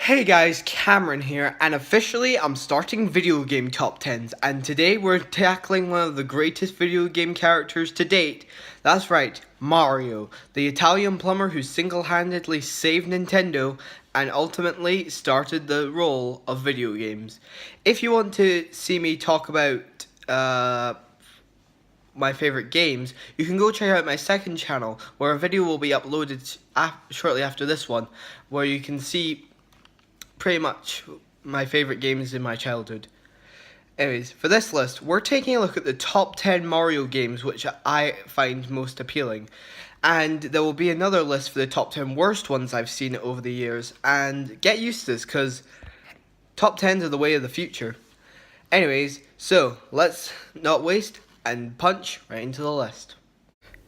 Hey guys, Cameron here, and officially I'm starting video game top 10s, and today we're tackling one of the greatest video game characters to date. That's right, Mario, the Italian plumber who single-handedly saved Nintendo and ultimately started the role of video games. If you want to see me talk about my favorite games, you can go check out my second channel where a video will be uploaded shortly after this one, where you can see pretty much my favorite games in my childhood. Anyways, for this list, we're taking a look at the top 10 Mario games which I find most appealing. And there will be another list for the top 10 worst ones I've seen over the years. And get used to this, because top 10s are the way of the future. Anyways, so let's not waste and punch right into the list.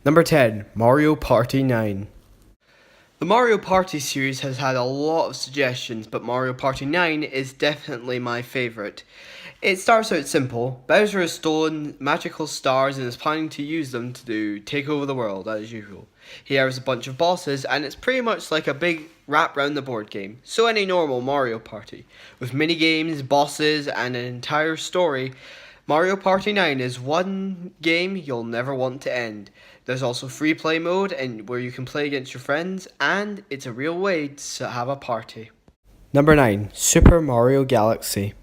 Number 10, Mario Party 9. The Mario Party series has had a lot of suggestions, but Mario Party 9 is definitely my favourite. It starts out simple. Bowser has stolen magical stars and is planning to use them to take over the world, as usual. He has a bunch of bosses, and it's pretty much like a big wrap round the board game. So any normal Mario Party. With mini-games, bosses, and an entire story, Mario Party 9 is one game you'll never want to end. There's also free play mode and where you can play against your friends, and it's a real way to have a party. Number 9, Super Mario Galaxy.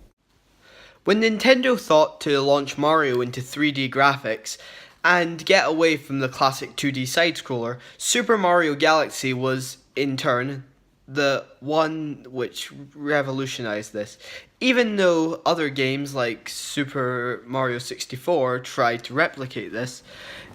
When Nintendo thought to launch Mario into 3D graphics and get away from the classic 2D side-scroller, Super Mario Galaxy was, in turn, the one which revolutionized this. Even though other games like Super Mario 64 tried to replicate this,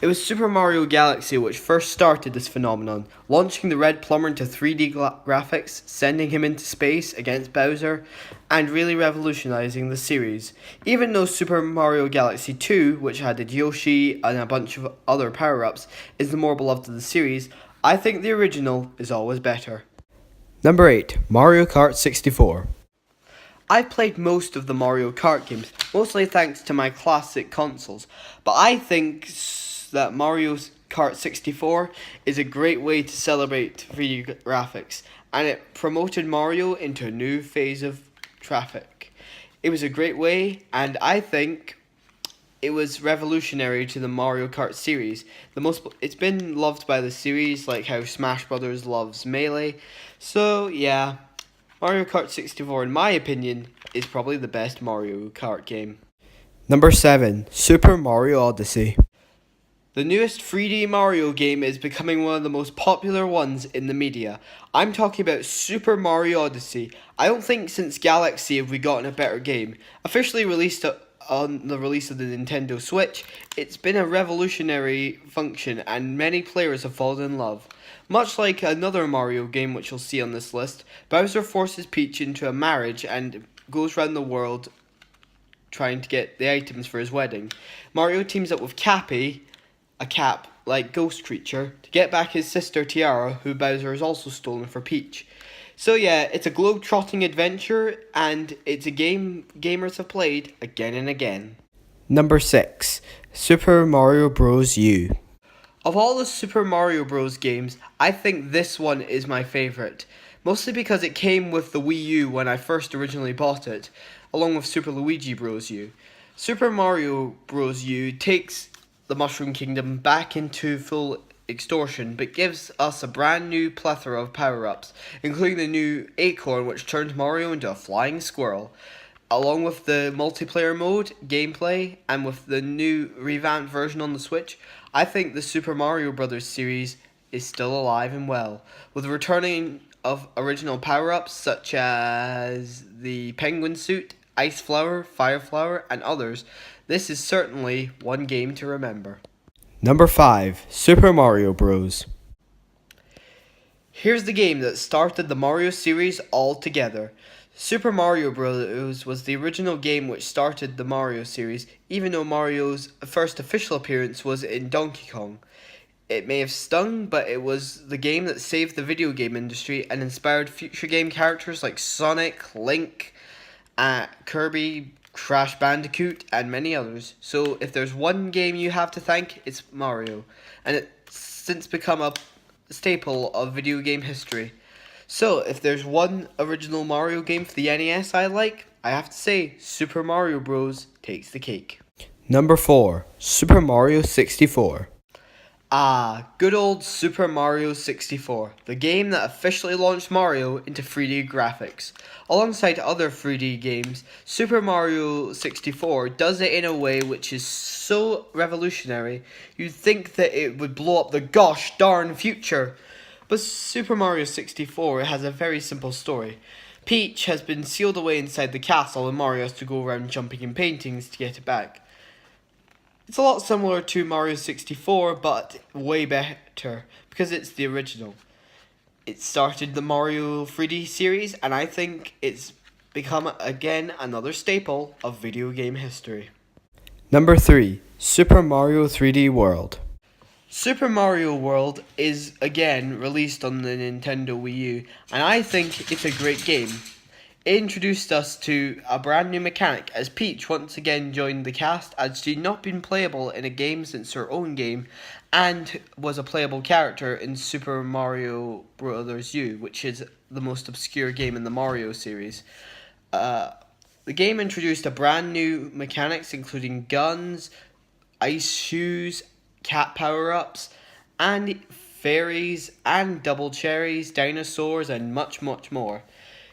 it was Super Mario Galaxy which first started this phenomenon, launching the Red Plumber into 3D graphics, sending him into space against Bowser, and really revolutionizing the series. Even though Super Mario Galaxy 2, which added Yoshi and a bunch of other power-ups, is the more beloved of the series, I think the original is always better. Number 8, Mario Kart 64. I've played most of the Mario Kart games, mostly thanks to my classic consoles, but I think that Mario Kart 64 is a great way to celebrate 3D graphics, and it promoted Mario into a new phase of traffic. It was a great way, and I think it was revolutionary to the Mario Kart series. It's been loved by the series, like how Smash Brothers loves Melee. So yeah, Mario Kart 64, in my opinion, is probably the best Mario Kart game. Number 7, Super Mario Odyssey. The newest 3D Mario game is becoming one of the most popular ones in the media. I'm talking about Super Mario Odyssey. I don't think since Galaxy have we gotten a better game. Officially released on the release of the Nintendo Switch, it's been a revolutionary function and many players have fallen in love. Much like another Mario game which you'll see on this list, Bowser forces Peach into a marriage and goes around the world trying to get the items for his wedding. Mario teams up with Cappy, a cat-like ghost creature, to get back his sister Tiara, who Bowser has also stolen for Peach. So yeah, it's a globe-trotting adventure, and it's a game gamers have played again and again. Number 6, Super Mario Bros. U. Of all the Super Mario Bros. Games, I think this one is my favourite. Mostly because it came with the Wii U when I first originally bought it, along with Super Luigi Bros. U. Super Mario Bros. U takes the Mushroom Kingdom back into full extortion, but gives us a brand new plethora of power-ups, including the new acorn which turns Mario into a flying squirrel. Along with the multiplayer mode, gameplay, and with the new revamped version on the Switch, I think the Super Mario Bros. Series is still alive and well, with the returning of original power-ups such as the penguin suit, ice flower, fire flower, and others. This is certainly one game to remember. Number 5, Super Mario Bros. Here's the game that started the Mario series altogether. Super Mario Bros. Was the original game which started the Mario series, even though Mario's first official appearance was in Donkey Kong. It may have stung, but it was the game that saved the video game industry and inspired future game characters like Sonic, Link, Kirby, Crash Bandicoot, and many others. So if there's one game you have to thank, it's Mario, and it's since become a staple of video game history. So, if there's one original Mario game for the NES I like, I have to say Super Mario Bros. Takes the cake. Number 4, Super Mario 64. Ah, good old Super Mario 64, the game that officially launched Mario into 3D graphics. Alongside other 3D games, Super Mario 64 does it in a way which is so revolutionary, you'd think that it would blow up the gosh darn future. But Super Mario 64 has a very simple story. Peach has been sealed away inside the castle and Mario has to go around jumping in paintings to get it back. It's a lot similar to Mario 64, but way better, because it's the original. It started the Mario 3D series, and I think it's become, again, another staple of video game history. Number 3, Super Mario 3D World. Super Mario World is, again, released on the Nintendo Wii U, and I think it's a great game. It introduced us to a brand new mechanic as Peach once again joined the cast as she'd not been playable in a game since her own game and was a playable character in Super Mario Bros. U, which is the most obscure game in the Mario series. The game introduced a brand new mechanics including guns, ice shoes, cat power-ups, and fairies and double cherries, dinosaurs, and much, much more.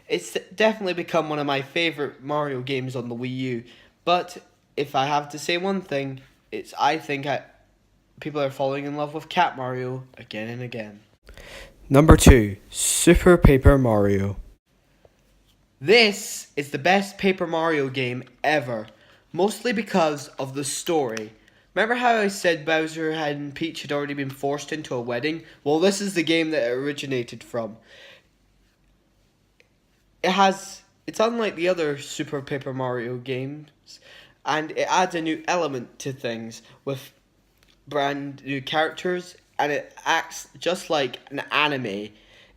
It's definitely become one of my favourite Mario games on the Wii U. But if I have to say one thing, it's people are falling in love with Cat Mario again and again. Number 2, Super Paper Mario. This is the best Paper Mario game ever, mostly because of the story. Remember how I said Bowser and Peach had already been forced into a wedding? Well, this is the game that it originated from. It's unlike the other Super Paper Mario games, and it adds a new element to things with brand new characters, and it acts just like an anime.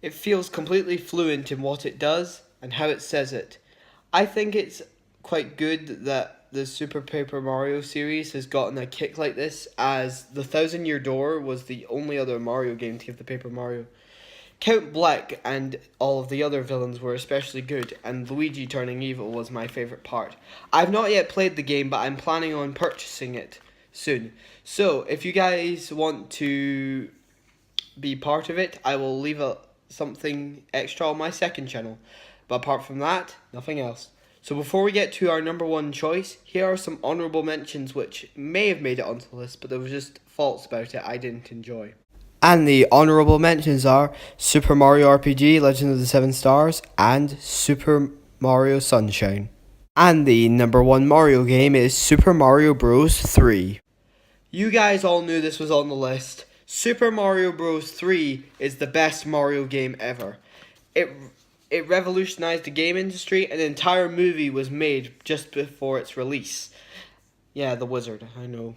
It feels completely fluent in what it does and how it says it. I think it's quite good that the Super Paper Mario series has gotten a kick like this, as the Thousand Year Door was the only other Mario game to give the Paper Mario. Count Black and all of the other villains were especially good, and Luigi turning evil was my favourite part. I've not yet played the game, but I'm planning on purchasing it soon. So, if you guys want to be part of it, I will leave something extra on my second channel. But apart from that, nothing else. So before we get to our number 1 choice, here are some honourable mentions which may have made it onto the list, but there was just faults about it I didn't enjoy. And the honourable mentions are Super Mario RPG Legend of the Seven Stars and Super Mario Sunshine. And the number 1 Mario game is Super Mario Bros. 3. You guys all knew this was on the list. Super Mario Bros. 3 is the best Mario game ever. It revolutionized the game industry, and an entire movie was made just before its release. Yeah, the wizard, I know.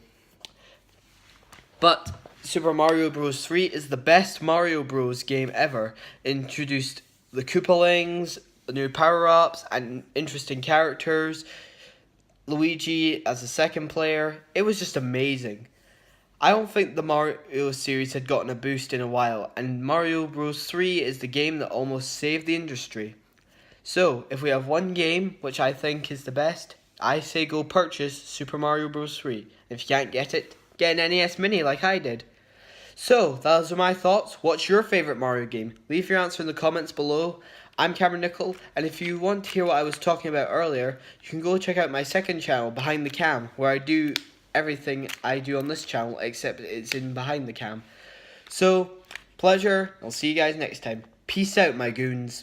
But Super Mario Bros. 3 is the best Mario Bros. Game ever. It introduced the Koopalings, new power-ups, and interesting characters. Luigi as a second player. It was just amazing. I don't think the Mario series had gotten a boost in a while, and Mario Bros. 3 is the game that almost saved the industry. So, if we have one game which I think is the best, I say go purchase Super Mario Bros. 3. If you can't get it, get an NES Mini like I did. So, those are my thoughts. What's your favourite Mario game? Leave your answer in the comments below. I'm Cameron Nicol, and if you want to hear what I was talking about earlier, you can go check out my second channel, Behind the Cam, where I do everything I do on this channel, except it's in Behind the Cam. So, pleasure. I'll see you guys next time. Peace out, my goons.